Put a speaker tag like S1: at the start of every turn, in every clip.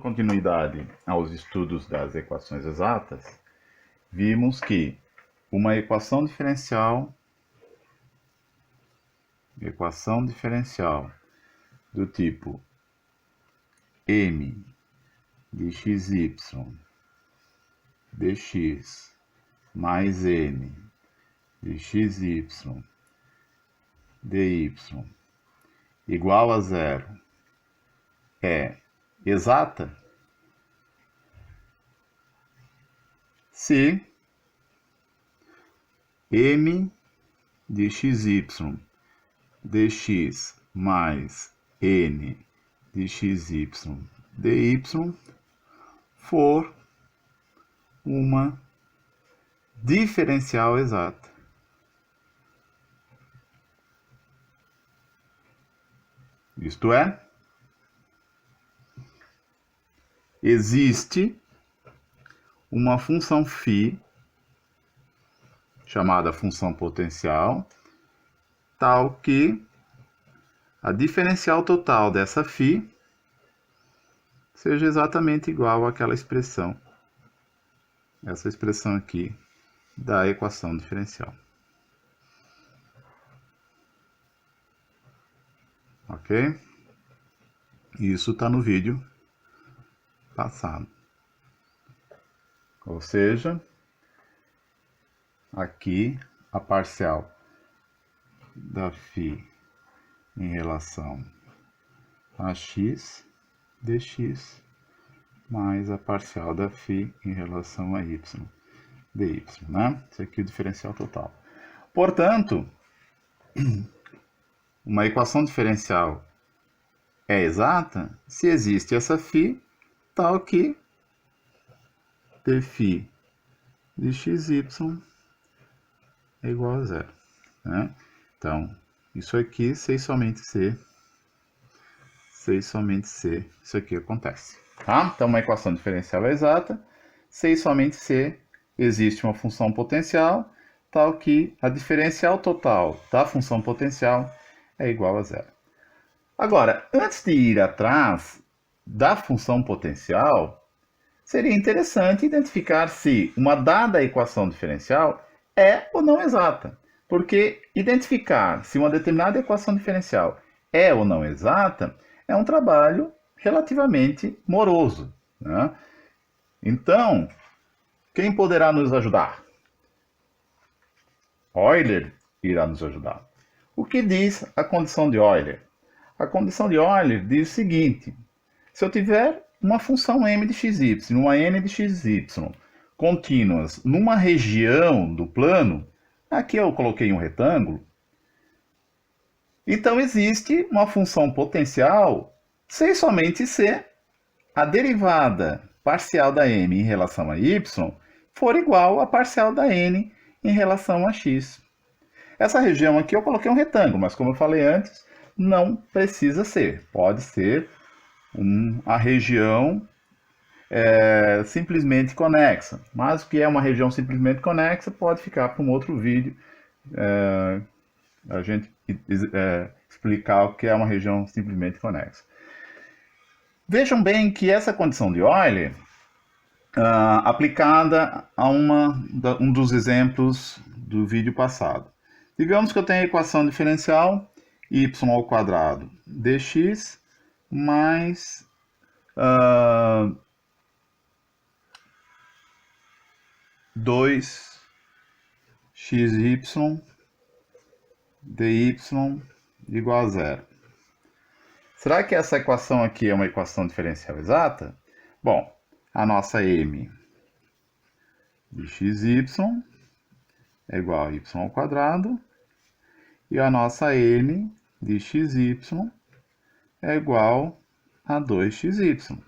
S1: Continuidade aos estudos das equações exatas, vimos que uma equação diferencial do tipo m de xy dx mais n de xy dy igual a zero é exata se m de xy dx mais n de xy dy for uma diferencial exata. Isto é, existe uma função φ, chamada função potencial, tal que a diferencial total dessa φ seja exatamente igual àquela expressão, essa expressão aqui da equação diferencial. Ok? Isso está no vídeo passado. Ou seja, aqui a parcial da φ em relação a x dx mais a parcial da φ em relação a y dy, né? Isso aqui é o diferencial total. Portanto, uma equação diferencial é exata se existe essa φ tal que dφ de xy é igual a zero, né? Então, isso aqui, se e somente se isso aqui acontece, tá? Então, uma equação diferencial é exata se e somente se existe uma função potencial tal que a diferencial total da função potencial é igual a zero. Agora, antes de ir atrás da função potencial, seria interessante identificar se uma dada equação diferencial é ou não exata. Porque identificar se uma determinada equação diferencial é ou não exata é um trabalho relativamente moroso, né? Então, quem poderá nos ajudar? Euler irá nos ajudar. O que diz a condição de Euler? A condição de Euler diz o seguinte: se eu tiver uma função m de xy, uma n de xy, contínuas numa região do plano, aqui eu coloquei um retângulo, então existe uma função potencial se e somente se a derivada parcial da m em relação a y for igual à parcial da n em relação a x. Essa região aqui eu coloquei um retângulo, mas como eu falei antes, não precisa ser. Pode ser a região simplesmente conexa. Mas o que é uma região simplesmente conexa pode ficar para um outro vídeo. A gente explicar o que é uma região simplesmente conexa. Vejam bem que essa condição de Euler, aplicada a um dos exemplos do vídeo passado. Digamos que eu tenho a equação diferencial y ao quadrado dx mais 2xy dy igual a zero. Será que essa equação aqui é uma equação diferencial exata? Bom, a nossa m de xy é igual a y ao quadrado e a nossa n de xy é igual a 2xy.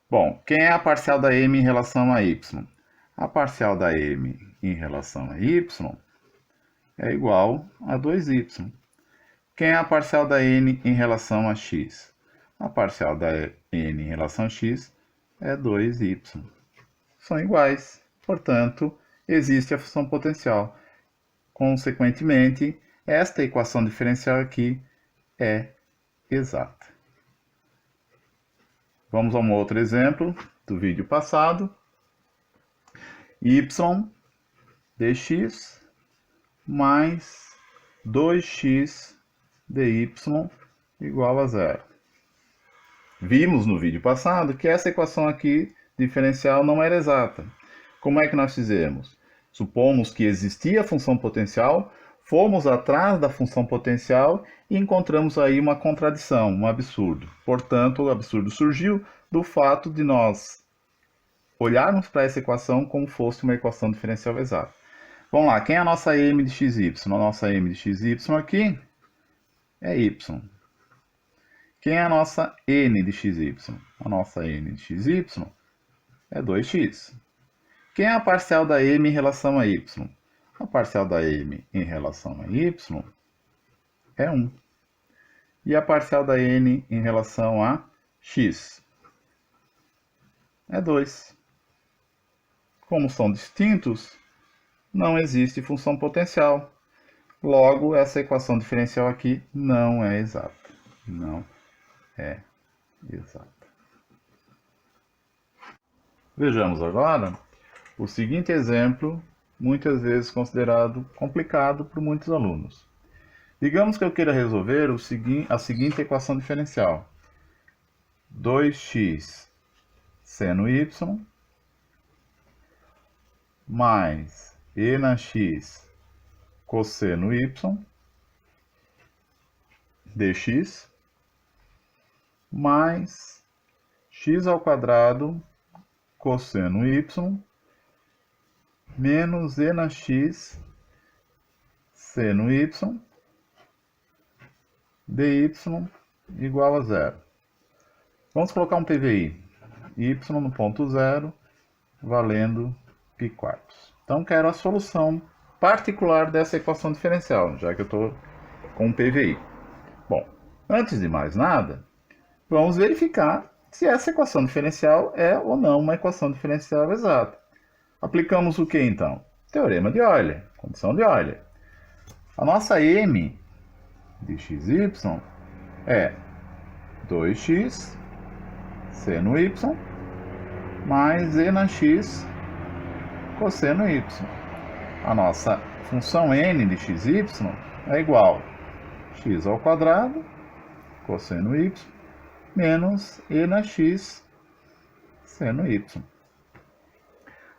S1: Bom, quem é a parcial da m em relação a y? A parcial da m em relação a y é igual a 2y. Quem é a parcial da n em relação a x? A parcial da n em relação a x é 2y. São iguais, portanto, existe a função potencial. Consequentemente, esta equação diferencial aqui é exata. Vamos a um outro exemplo do vídeo passado. Y dx mais 2x dy igual a zero. Vimos no vídeo passado que essa equação aqui diferencial não era exata. Como é que nós fizemos? Supomos que existia a função potencial, fomos atrás da função potencial e encontramos aí uma contradição, um absurdo. Portanto, o absurdo surgiu do fato de nós olharmos para essa equação como fosse uma equação diferencial exata. Vamos lá, quem é a nossa m de xy? A nossa m de xy aqui é y. Quem é a nossa n de xy? A nossa n de xy é 2x. Quem é a parcial da m em relação a y? A parcial da m em relação a y é 1. E a parcial da n em relação a x é 2. Como são distintos, não existe função potencial. Logo, essa equação diferencial aqui não é exata. Não é exata. Vejamos agora o seguinte exemplo, muitas vezes considerado complicado por muitos alunos. Digamos que eu queira resolver a seguinte equação diferencial. 2x seno y mais e na x cosseno y dx mais x ao quadrado cosseno y menos e na x seno y dy igual a zero. Vamos colocar um PVI. Y no ponto zero, valendo π quartos. Então, quero a solução particular dessa equação diferencial, já que eu estou com um PVI. Bom, antes de mais nada, vamos verificar se essa equação diferencial é ou não uma equação diferencial exata. Aplicamos o que então? Teorema de Euler, condição de Euler. A nossa m de xy é 2x seno y mais e na x cosseno y. A nossa função n de xy é igual a x ao quadrado cosseno y menos e na x seno y.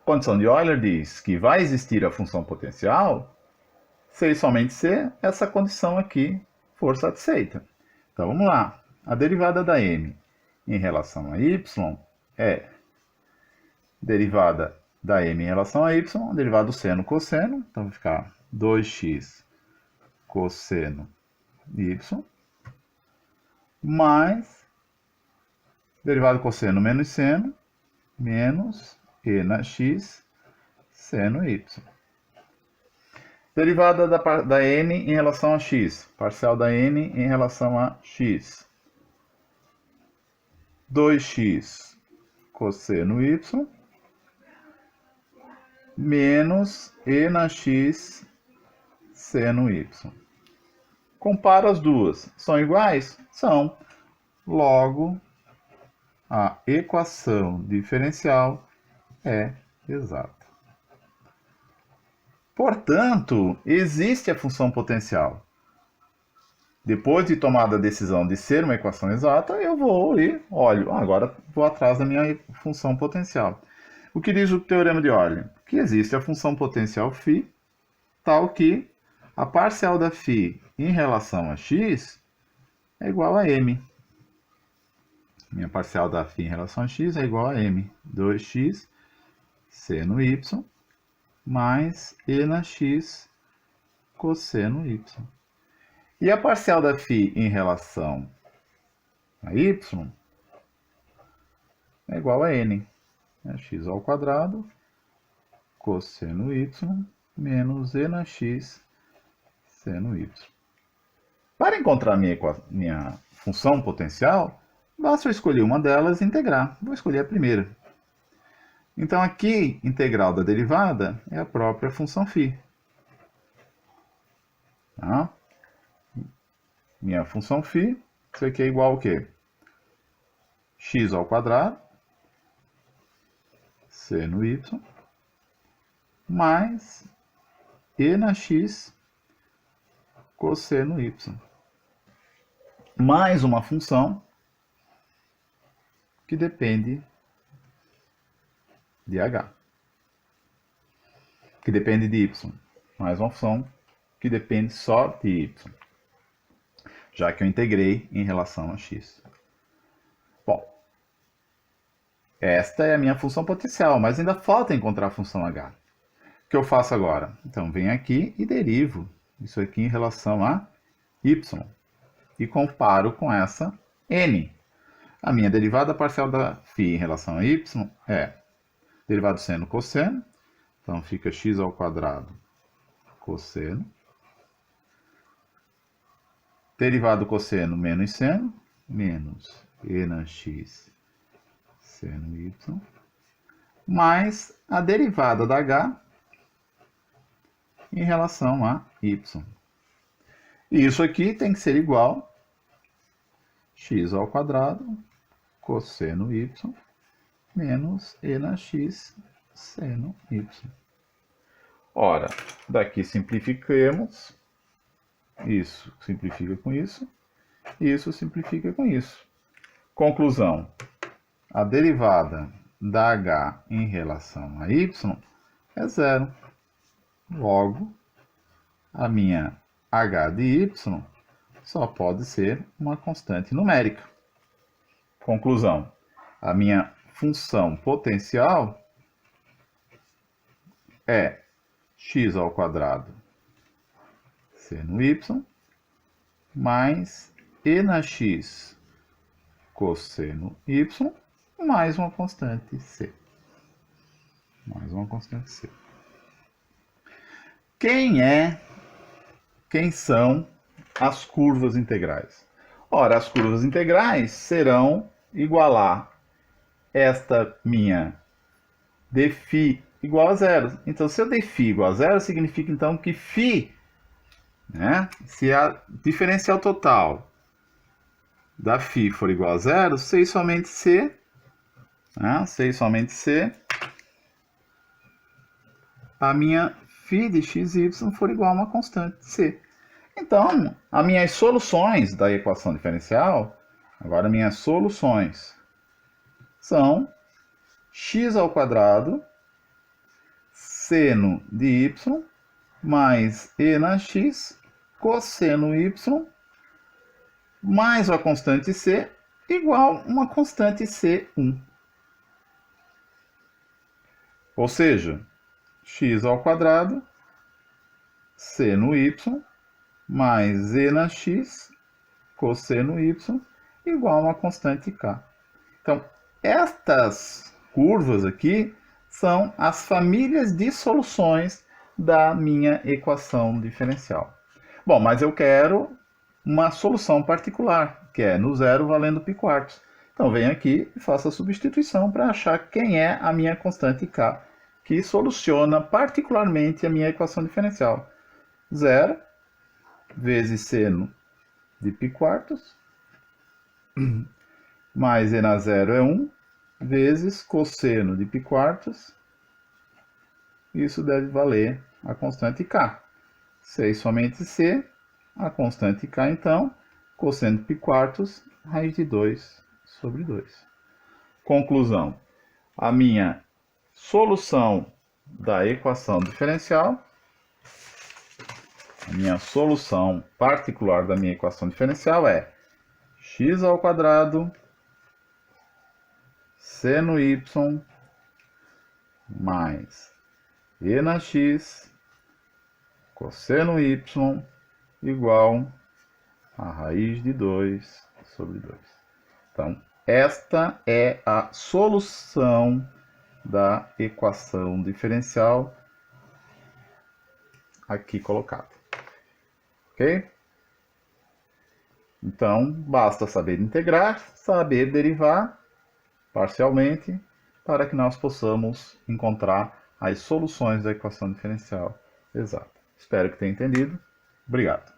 S1: Condição de Euler diz que vai existir a função potencial se e somente se essa condição aqui for satisfeita. Então vamos lá. A derivada da m em relação a y é derivada da m em relação a y, derivada do seno cosseno, então vai ficar 2x cosseno y, mais derivada do cosseno menos seno, menos e na x seno y. Derivada da n em relação a x, parcial da n em relação a x. 2x cosseno y menos e na x seno y. Comparo as duas. São iguais? São. Logo, a equação diferencial é exata. Portanto, existe a função potencial. Depois de tomada a decisão de ser uma equação exata, eu vou e olho. Agora vou atrás da minha função potencial. O que diz o teorema de Euler? Que existe a função potencial φ, tal que a parcial da φ em relação a x é igual a m. Minha parcial da φ em relação a x é igual a m. 2x seno y mais e na x cosseno y. E a parcial da φ em relação a y é igual a n. X ao quadrado cosseno y menos e na x seno y. Para encontrar minha função potencial, basta eu escolher uma delas e integrar. Vou escolher a primeira. Então, aqui, integral da derivada é a própria função φ. Tá? Minha função φ, isso aqui é igual ao quê? x ao quadrado, seno y, mais e na x, cosseno y. Mais uma função que depende de h, que depende de y. Mais uma função que depende só de y, já que eu integrei em relação a x. Bom, esta é a minha função potencial, mas ainda falta encontrar a função h. O que eu faço agora? Então, venho aqui e derivo isso aqui em relação a y e comparo com essa n. A minha derivada parcial da φ em relação a y é derivada do seno cosseno. Então, fica x ao quadrado cosseno. Derivada do cosseno menos seno, menos e na x seno y, mais a derivada da h em relação a y. E isso aqui tem que ser igual a x ao quadrado cosseno y menos e na x seno y. Ora, daqui simplifiquemos. Isso simplifica com isso. Isso simplifica com isso. Conclusão. A derivada da h em relação a y é zero. Logo, a minha h de y só pode ser uma constante numérica. Conclusão. A minha função potencial é x ao quadrado seno y mais e na x cosseno y mais uma constante c. Mais uma constante c. Quem são as curvas integrais? Ora, as curvas integrais serão igualar esta minha dφ igual a zero. Então, se eu dφ igual a zero, significa então que φ, né, se a diferencial total da φ for igual a zero, C somente C, né, C somente C, a minha φ de xy for igual a uma constante C. Então, as minhas soluções da equação diferencial, agora minhas soluções, são x ao quadrado seno de y mais e na x cosseno y mais a constante c igual a uma constante c1. Ou seja, x ao quadrado seno y mais e na x cosseno y igual a uma constante k. Então, estas curvas aqui são as famílias de soluções da minha equação diferencial. Bom, mas eu quero uma solução particular, que é no zero valendo π². Então, venho aqui e faço a substituição para achar quem é a minha constante k, que soluciona particularmente a minha equação diferencial. 0 vezes seno de π² mais e na zero é 1, vezes cosseno de π², isso deve valer a constante k. C somente C, a constante k, então, cosseno de π², raiz de 2 sobre 2. Conclusão. A minha solução da equação diferencial, a minha solução particular da minha equação diferencial é x ao quadrado seno y mais e na x cosseno y igual a raiz de 2 sobre 2. Então, esta é a solução da equação diferencial aqui colocada. Ok? Então, basta saber integrar, saber derivar parcialmente, para que nós possamos encontrar as soluções da equação diferencial exata. Espero que tenha entendido. Obrigado.